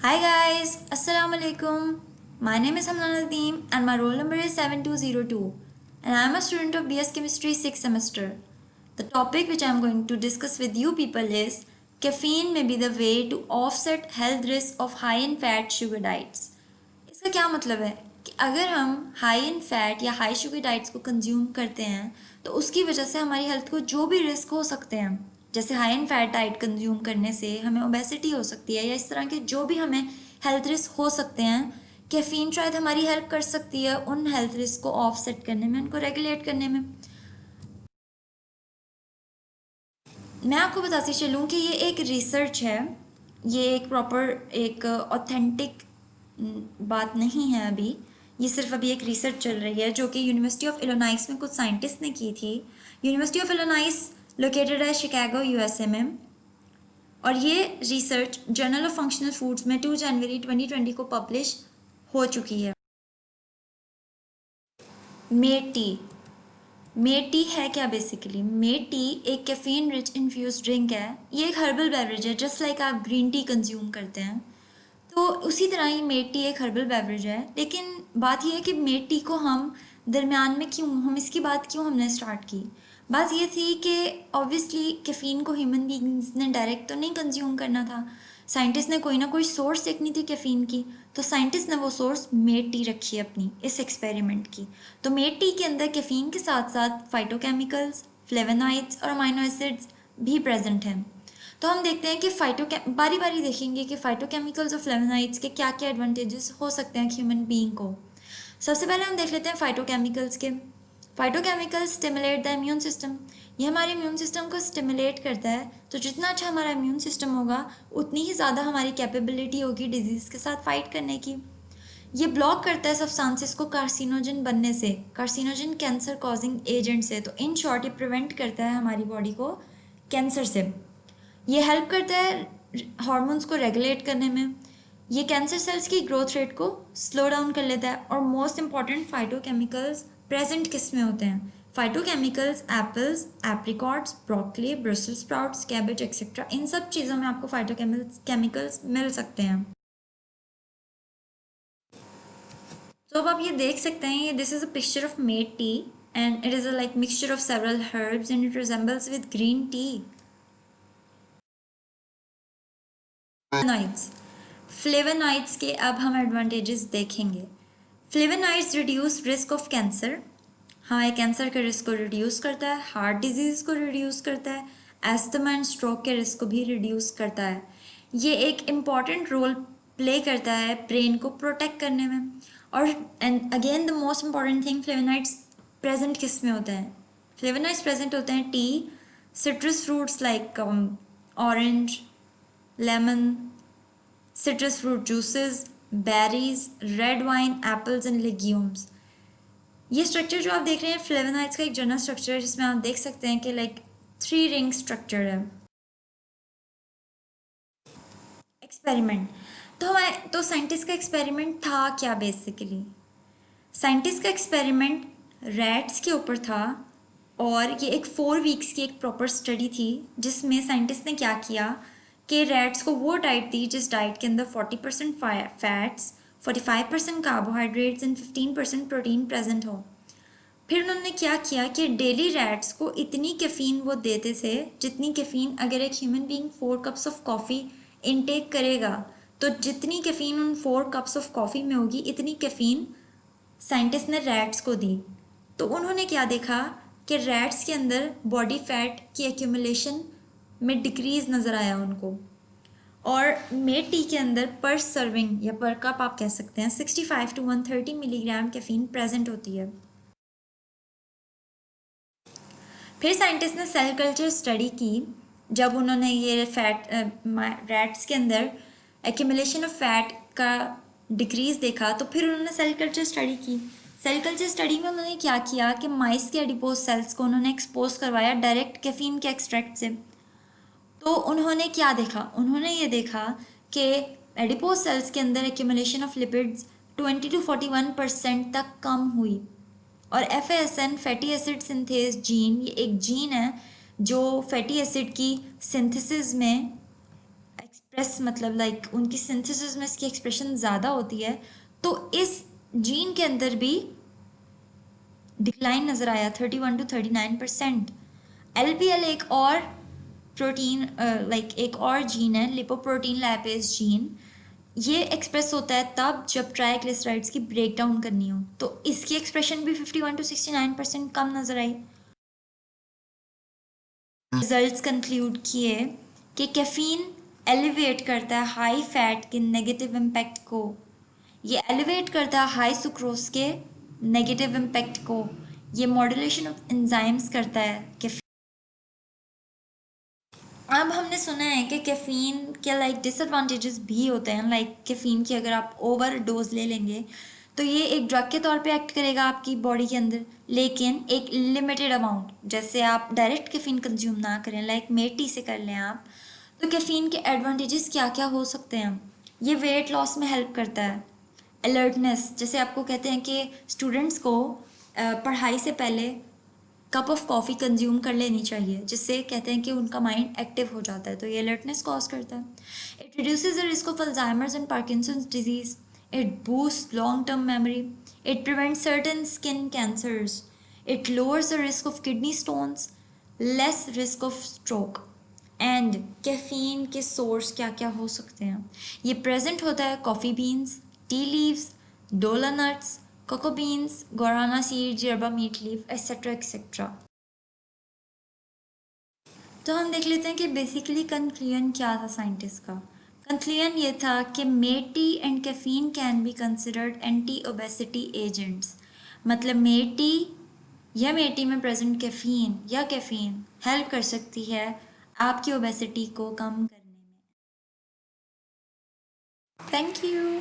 Hi guys, Assalamu alaikum. My name is Hamlan Nadeem and my roll number is 7202 and I am a student of BS Chemistry 6th semester. The topic which I am going to discuss with you people is caffeine may be the way to offset health risks of high in fat sugar diets. इसका क्या मतलब है कि अगर हम high in fat या high sugar diets को consume करते हैं तो उसकी वजह से हमारी हेल्थ को जो भी रिस्क हो सकते हैं, जैसे high in fat diet consume करने से हमें ओबेसिटी हो सकती है या इस तरह के जो भी हमें हेल्थ रिस्क हो सकते हैं, कैफीन शायद हमारी हेल्प कर सकती है उन हेल्थ रिस्क को ऑफसेट करने में, उनको रेगुलेट करने में। मैं आपको बताती चलूँ कि ये एक रिसर्च है, ये एक प्रॉपर एक ऑथेंटिक बात नहीं है अभी। ये सिर्फ अभी एक रिसर्च चल रही है जो कि यूनिवर्सिटी ऑफ इलिनॉइस में कुछ साइंटिस्ट ने की थी। यूनिवर्सिटी ऑफ इलिनॉइस लोकेटेड है शिकागो यूएसए में, और ये research journal of functional foods में 2 जनवरी 2020 को पब्लिश हो चुकी है। मेट टी है क्या? बेसिकली मेट टी एक कैफीन रिच इन्फ्यूज ड्रिंक है। ये एक हर्बल बेवरेज है, जस्ट लाइक आप ग्रीन टी कंज्यूम करते हैं तो उसी तरह ही मेट टी एक हर्बल बेवरेज है। लेकिन बात यह है कि मेट टी को हम दरमियान में क्यों, हम इसकी बात क्यों हमने स्टार्ट की? बात ये थी कि ऑब्वियसली कैफ़ीन को ह्यूमन बींग्स ने डायरेक्ट तो नहीं कंज्यूम करना था, साइंटिस्ट ने कोई ना कोई सोर्स देखनी थी कैफ़ीन की, तो साइंटिस्ट ने वो सोर्स मेट टी रखी है अपनी इस एक्सपेरिमेंट की। तो मेट टी के अंदर कैफ़ीन के साथ साथ फाइटोकेमिकल्स, फ्लेवोनॉइड्स और अमाइनो एसिड्स भी प्रेजेंट हैं। तो हम देखते हैं कि बारी बारी देखेंगे कि फाइटोकेमिकल्स और फ्लेवोनॉइड्स के क्या क्या एडवांटेजेस हो सकते हैं ह्यूमन बीइंग को। सबसे पहले हम देख लेते हैं फाइटोकेमिकल्स के। Phytochemicals stimulate the immune system. ये हमारे इम्यून सिस्टम को स्टिमुलेट करता है, तो जितना अच्छा हमारा इम्यून सिस्टम होगा उतनी ही ज़्यादा हमारी कैपेबिलिटी होगी डिजीज़ के साथ फाइट करने की। ये ब्लॉक करता है सब्सटेंसेस को कार्सिनोजन बनने से, कार्सिनोजन कैंसर कॉजिंग एजेंट से। तो इन शॉर्ट ये प्रिवेंट करता है हमारी बॉडी को कैंसर से। ये हेल्प करता है हार्मोन्स को रेगुलेट करने में। ये कैंसर सेल्स की ग्रोथ रेट को स्लो डाउन कर लेता है। और मोस्ट इंपॉर्टेंट, फाइटोकेमिकल्स प्रेजेंट किस में होते हैं? Phytochemicals apples, apricots, broccoli, Brussels sprouts, cabbage etcetera, इन सब चीज़ों में आपको फाइटोकेमिकल्स मिल सकते हैं। तो अब आप ये देख सकते हैं, ये this is a picture of made tea and it is a like mixture of several herbs and it resembles with green tea. Flavonoids, flavonoids के अब हम एडवांटेजेस देखेंगे। Flavonoids reduce risk of cancer. हाँ, ये कैंसर के risk को reduce करता है, हार्ट डिजीज़ को रिड्यूस करता है, एस्थमा एंड स्ट्रोक के रिस्क को भी रिड्यूस करता है। ये एक इम्पॉर्टेंट रोल प्ले करता है ब्रेन को प्रोटेक्ट करने में। और and again the most important thing, flavonoids present किस में होते हैं? फ्लेवोनॉइड्स प्रेजेंट होते हैं T, citrus fruits like orange, lemon, citrus fruit juices, berries, red wine, apples and legumes। ये स्ट्रक्चर जो आप देख रहे हैं फ्लेवोनॉइड्स का एक जनरल स्ट्रक्चर है, जिसमें आप देख सकते हैं कि लाइक 3 रिंग स्ट्रक्चर है। एक्सपेरिमेंट, तो साइंटिस्ट का एक्सपेरिमेंट था क्या? बेसिकली साइंटिस्ट का एक्सपेरिमेंट रैट्स के ऊपर था, और ये एक 4 वीक्स की एक प्रॉपर स्टडी थी जिसमें साइंटिस्ट ने क्या किया कि रैट्स को वो डाइट दी जिस डाइट के अंदर 40% fats, 45% carbohydrates and 15% protein present हो। फिर उन्होंने क्या किया कि डेली रैट्स को इतनी कैफ़ीन वो देते थे जितनी कैफ़ीन अगर एक human being 4 cups of coffee intake करेगा, तो जितनी कैफ़ीन उन 4 कप्स ऑफ कॉफ़ी में होगी इतनी कैफ़ीन साइंटिस्ट ने रैट्स को दी। तो उन्होंने क्या देखा कि रैट्स के अंदर बॉडी फैट की एक्यूमुलेशन में डिक्रीज़ नज़र आया उनको। और मेड टी के अंदर पर सर्विंग या पर कप आप कह सकते हैं 65 to 130 मिलीग्राम कैफीन प्रेजेंट होती है। फिर साइंटिस्ट ने सेल कल्चर स्टडी की। जब उन्होंने ये फैट रैट्स के अंदर एक्यूमुलेशन ऑफ फैट का डिक्रीज़ देखा, तो फिर उन्होंने सेल कल्चर स्टडी की। सेल कल्चर स्टडी में उन्होंने क्या किया कि माइस के एडिपोज सेल्स को उन्होंने एक्सपोज करवाया डायरेक्ट कैफीन के एक्सट्रैक्ट से। तो उन्होंने क्या देखा? उन्होंने ये देखा कि एडिपोज सेल्स के अंदर एक्यूमुलेशन ऑफ लिपिड्स 20 to 41% तक कम हुई। और FASN fatty acid synthase gene, ये एक जीन है जो फैटी एसिड की सिंथेसिस में एक्सप्रेस मतलब लाइक उनकी सिंथेसिस में इसकी एक्सप्रेशन ज़्यादा होती है, तो इस जीन के अंदर भी डिक्लाइन नज़र आया 31 to 39%। LPL एक और प्रोटीन लाइक एक और जीन है, लिपोप्रोटीन लैपेज जीन। ये एक्सप्रेस होता है तब जब ट्राइग्लिसराइड्स की ब्रेक डाउन करनी हो, तो इसकी एक्सप्रेशन भी 51 to 69% कम नज़र आई। रिजल्ट्स कंक्लूड किए कि कैफीन एलिवेट करता है हाई फैट के नेगेटिव इम्पैक्ट को, ये एलिवेट करता है हाई सुक्रोज के नेगेटिव इम्पैक्ट को, ये मॉड्यूलेशन ऑफ एंजाइम्स करता है कैफीन। अब हमने सुना है कि कैफ़ीन के लाइक डिसएडवांटेजेस भी होते हैं, लाइक कैफ़ीन की अगर आप ओवर डोज ले लेंगे तो ये एक ड्रग के तौर पे एक्ट करेगा आपकी बॉडी के अंदर, लेकिन एक लिमिटेड अमाउंट, जैसे आप डायरेक्ट कैफ़ीन कंज्यूम ना करें, लाइक मेटी से कर लें आप। तो कैफ़ीन के एडवांटेजेस क्या क्या हो सकते हैं? ये वेट लॉस में हेल्प करता है, अलर्टनेस, जैसे आपको कहते हैं कि स्टूडेंट्स को पढ़ाई से पहले कप ऑफ कॉफ़ी कंज्यूम कर लेनी चाहिए, जिससे कहते हैं कि उनका माइंड एक्टिव हो जाता है, तो ये अलर्टनेस कॉज करता है। It reduces the risk of Alzheimer's and Parkinson's disease, it boost long term memory, it prevents certain skin cancers, it lowers the risk of kidney stones, less risk of stroke. And caffeine के source क्या क्या हो सकते हैं? ये present होता है coffee beans, tea leaves, kola nuts, cocoa beans, guarana seeds, yerba mate leaf, et cetera et cetera. तो हम देख लेते हैं कि बेसिकली कंक्लूजन क्या था साइंटिस्ट का। कंक्लूजन ये था कि mate and caffeine can be considered anti obesity agents, मतलब मेटी या मेटी में प्रेजेंट कैफीन या कैफीन हेल्प कर सकती है आपकी ओबेसिटी को कम करने में। Thank you.